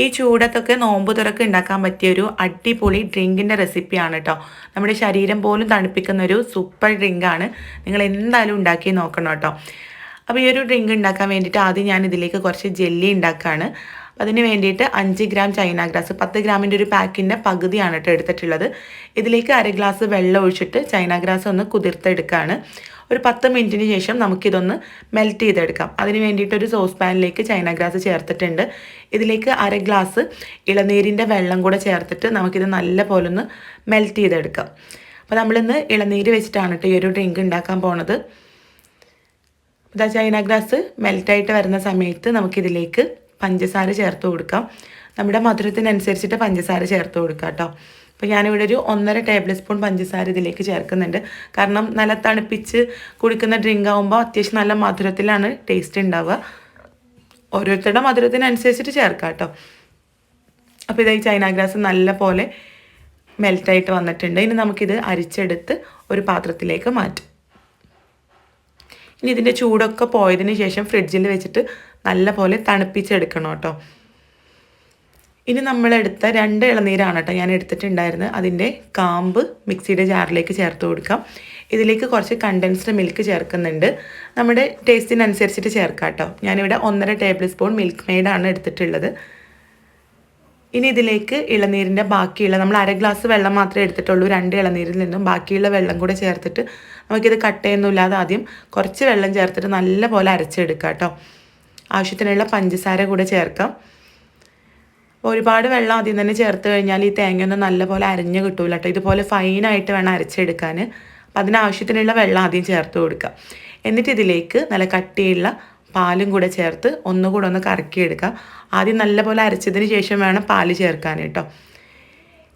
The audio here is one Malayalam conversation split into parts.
ഈ ചൂടത്തൊക്കെ നോമ്പ് തുറക്ക് ഉണ്ടാക്കാൻ പറ്റിയ ഒരു അടിപൊളി ഡ്രിങ്കിൻ്റെ റെസിപ്പിയാണ് കേട്ടോ. നമ്മുടെ ശരീരം പോലും തണുപ്പിക്കുന്ന ഒരു സൂപ്പർ ഡ്രിങ്കാണ്. നിങ്ങൾ എന്തായാലും ഉണ്ടാക്കി നോക്കണം കേട്ടോ. അപ്പോൾ ഈ ഒരു ഡ്രിങ്ക് ഉണ്ടാക്കാൻ വേണ്ടിയിട്ട് ആദ്യം ഞാൻ ഇതിലേക്ക് കുറച്ച് ജെല്ലി ഉണ്ടാക്കുകയാണ്. അതിന് വേണ്ടിയിട്ട് 5 ഗ്രാം ചൈന ഗ്രാസ് 10 ഗ്രാമിൻ്റെ ഒരു പാക്കിൻ്റെ പകുതിയാണ് കേട്ടോ എടുത്തിട്ടുള്ളത്. ഇതിലേക്ക് 1/2 ഗ്ലാസ് വെള്ളം ഒഴിച്ചിട്ട് ചൈന ഗ്രാസ് ഒന്ന് കുതിർത്തെടുക്കുകയാണ്. ഒരു 10 മിനിറ്റിന് ശേഷം നമുക്കിതൊന്ന് മെൽറ്റ് ചെയ്തെടുക്കാം. അതിന് വേണ്ടിയിട്ടൊരു സോസ് പാനിലേക്ക് ചൈന ഗ്രാസ് ചേർത്തിട്ടുണ്ട്. ഇതിലേക്ക് 1/2 ഗ്ലാസ് ഇളനീരിൻ്റെ വെള്ളം കൂടെ ചേർത്തിട്ട് നമുക്കിത് നല്ല പോലെ ഒന്ന് മെൽറ്റ് ചെയ്തെടുക്കാം. അപ്പോൾ നമ്മളിന്ന് ഇളനീര് വെച്ചിട്ടാണ് കേട്ടോ ഈ ഒരു ഡ്രിങ്ക് ഉണ്ടാക്കാൻ പോണത്. ഇതാ ചൈന ഗ്രാസ് മെൽറ്റായിട്ട് വരുന്ന സമയത്ത് നമുക്കിതിലേക്ക് പഞ്ചസാര ചേർത്ത് കൊടുക്കാം. നമ്മുടെ മധുരത്തിനനുസരിച്ചിട്ട് പഞ്ചസാര ചേർത്ത് കൊടുക്കാം കേട്ടോ. അപ്പോൾ ഞാനിവിടെ ഒരു 1.5 ടേബിൾ സ്പൂൺ പഞ്ചസാര ഇതിലേക്ക് ചേർക്കുന്നുണ്ട്. കാരണം നല്ല തണുപ്പിച്ച് കുടിക്കുന്ന ഡ്രിങ്ക് ആകുമ്പോൾ അത്യാവശ്യം നല്ല മധുരത്തിലാണ് ടേസ്റ്റ് ഉണ്ടാവുക. ഓരോരുത്തരുടെ മധുരത്തിനനുസരിച്ചിട്ട് ചേർക്കാം കേട്ടോ. അപ്പോൾ ഇതായി ചൈന ഗ്രാസ് നല്ല പോലെ മെൽറ്റായിട്ട് വന്നിട്ടുണ്ട്. ഇനി നമുക്കിത് അരിച്ചെടുത്ത് ഒരു പാത്രത്തിലേക്ക് മാറ്റും. ഇനി ഇതിൻ്റെ ചൂടൊക്കെ പോയതിന് ശേഷം ഫ്രിഡ്ജിൽ വെച്ചിട്ട് നല്ല പോലെ തണുപ്പിച്ചെടുക്കണം കേട്ടോ. ഇനി നമ്മളെടുത്ത 2 ഇളനീരാണ് കേട്ടോ ഞാൻ എടുത്തിട്ടുണ്ടായിരുന്നത്. അതിൻ്റെ കാമ്പ് മിക്സിയുടെ ജാറിലേക്ക് ചേർത്ത് കൊടുക്കാം. ഇതിലേക്ക് കുറച്ച് കണ്ടൻസ്ഡ് മിൽക്ക് ചേർക്കുന്നുണ്ട്. നമ്മുടെ ടേസ്റ്റിനനുസരിച്ചിട്ട് ചേർക്കാം കേട്ടോ. ഞാനിവിടെ 1.5 ടേബിൾ സ്പൂൺ മിൽക്ക് മെയ്ഡാണ് എടുത്തിട്ടുള്ളത്. ഇനി ഇതിലേക്ക് ഇളനീരിൻ്റെ ബാക്കിയുള്ള നമ്മൾ 1/2 ഗ്ലാസ് വെള്ളം മാത്രമേ എടുത്തിട്ടുള്ളൂ 2 ഇളനീരിൽ നിന്നും. ബാക്കിയുള്ള വെള്ളം കൂടെ ചേർത്തിട്ട് നമുക്കിത് കട്ടയൊന്നുമില്ലാതെ ആദ്യം കുറച്ച് വെള്ളം ചേർത്തിട്ട് നല്ല പോലെ അരച്ചെടുക്കാം കേട്ടോ. ആവശ്യത്തിനുള്ള പഞ്ചസാര കൂടെ ചേർക്കാം. ഒരുപാട് വെള്ളം ആദ്യം തന്നെ ചേർത്ത് കഴിഞ്ഞാൽ ഈ തേങ്ങയൊന്നും നല്ലപോലെ അരഞ്ഞ് കിട്ടൂല കേട്ടോ. ഇതുപോലെ ഫൈനായിട്ട് വേണം അരച്ചെടുക്കാൻ. അപ്പം അതിനാവശ്യത്തിനുള്ള വെള്ളം ആദ്യം ചേർത്ത് കൊടുക്കുക. എന്നിട്ട് ഇതിലേക്ക് നല്ല കട്ടിയുള്ള പാലും കൂടെ ചേർത്ത് ഒന്നുകൂടെ ഒന്ന് കറക്കിയെടുക്കുക. ആദ്യം നല്ലപോലെ അരച്ചതിന് ശേഷം വേണം പാല് ചേർക്കാൻ കേട്ടോ.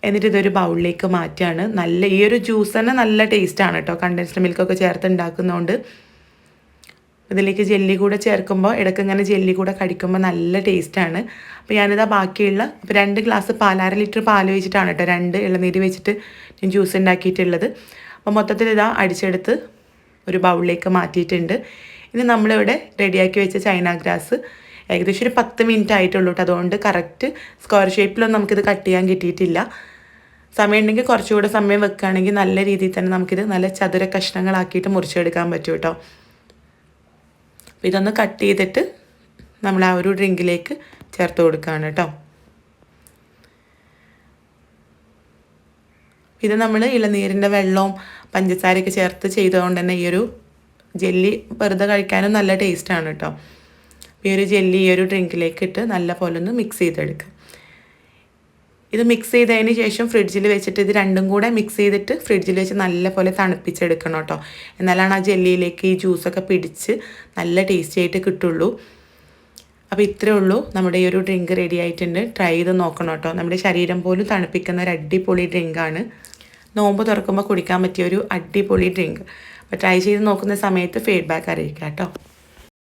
എന്നിട്ട് ഇതൊരു ബൗളിലേക്ക് മാറ്റുകയാണ്. ഈ ഒരു ജ്യൂസ് തന്നെ നല്ല ടേസ്റ്റാണ് കേട്ടോ. കണ്ടൻസ്ഡ് മിൽക്കൊക്കെ ചേർത്ത് ഉണ്ടാക്കുന്നതുകൊണ്ട്. ഇതിലേക്ക് ജെല്ലി കൂടെ ചേർക്കുമ്പോൾ ഇടയ്ക്ക് ഇങ്ങനെ ജെല്ലി കൂടെ കടിക്കുമ്പോൾ നല്ല ടേസ്റ്റാണ്. അപ്പോൾ ഞാനിതാ ബാക്കിയുള്ള 2 ഗ്ലാസ് പാൽ 1/2 ലിറ്റർ പാൽ വെച്ചിട്ടാണ് കേട്ടോ 2 ഇളനീര് വെച്ചിട്ട് ഞാൻ ജ്യൂസ് ഉണ്ടാക്കിയിട്ടുള്ളത്. അപ്പോൾ മൊത്തത്തിൽ ഇതാ അടിച്ചെടുത്ത് ഒരു ബൗളിലേക്ക് മാറ്റിയിട്ടുണ്ട്. ഇനി നമ്മളിവിടെ റെഡിയാക്കി വെച്ച ചൈന ഗ്രാസ് ഏകദേശം ഒരു 10 മിനിറ്റ് ആയിട്ടുള്ളൂ കേട്ടോ. അതുകൊണ്ട് കറക്റ്റ് സ്ക്വയർ ഷേപ്പിലൊന്നും നമുക്കിത് കട്ട് ചെയ്യാൻ കിട്ടിയിട്ടില്ല. സമയം ഉണ്ടെങ്കിൽ കുറച്ചുകൂടെ സമയം വെക്കുകയാണെങ്കിൽ നല്ല രീതിയിൽ തന്നെ നമുക്കിത് നല്ല ചതുര കഷ്ണങ്ങളാക്കിയിട്ട് മുറിച്ചെടുക്കാൻ പറ്റും കേട്ടോ. ഇതൊന്ന് കട്ട് ചെയ്തിട്ട് നമ്മൾ ആ ഒരു ഡ്രിങ്കിലേക്ക് ചേർത്ത് കൊടുക്കുകയാണ് കേട്ടോ. ഇത് നമ്മൾ ഇളനീരിൻ്റെ വെള്ളവും പഞ്ചസാരയൊക്കെ ചേർത്ത് ചെയ്തുകൊണ്ട് തന്നെ ഈ ഒരു ജെല്ലി വെറുതെ കഴിക്കാനും നല്ല ടേസ്റ്റാണ് കേട്ടോ. ഈ ഒരു ജെല്ലി ഈ ഒരു ഡ്രിങ്കിലേക്ക് ഇട്ട് നല്ല പോലെ ഒന്ന് മിക്സ് ചെയ്തെടുക്കാം. ഇത് മിക്സ് ചെയ്തതിന് ശേഷം ഫ്രിഡ്ജിൽ വെച്ചിട്ട് ഇത് രണ്ടും കൂടെ മിക്സ് ചെയ്തിട്ട് ഫ്രിഡ്ജിൽ വെച്ച് നല്ല പോലെ തണുപ്പിച്ചെടുക്കണം കേട്ടോ. എന്നാലാണ് ആ ജെല്ലിയിലേക്ക് ഈ ജ്യൂസൊക്കെ പിടിച്ച് നല്ല ടേസ്റ്റി ആയിട്ട് കിട്ടുള്ളൂ. അപ്പോൾ ഇത്രയേ ഉള്ളൂ, നമ്മുടെ ഈ ഒരു ഡ്രിങ്ക് റെഡി ആയിട്ടുണ്ട്. ട്രൈ ചെയ്ത് നോക്കണം കേട്ടോ. നമ്മുടെ ശരീരം പോലും തണുപ്പിക്കുന്ന ഒരു അടിപൊളി ഡ്രിങ്കാണ്. നോമ്പ് തുറക്കുമ്പോൾ കുടിക്കാൻ പറ്റിയ ഒരു അടിപൊളി ഡ്രിങ്ക്. അപ്പോൾ ട്രൈ ചെയ്ത് നോക്കുന്ന സമയത്ത് ഫീഡ്ബാക്ക് അറിയിക്കാം കേട്ടോ.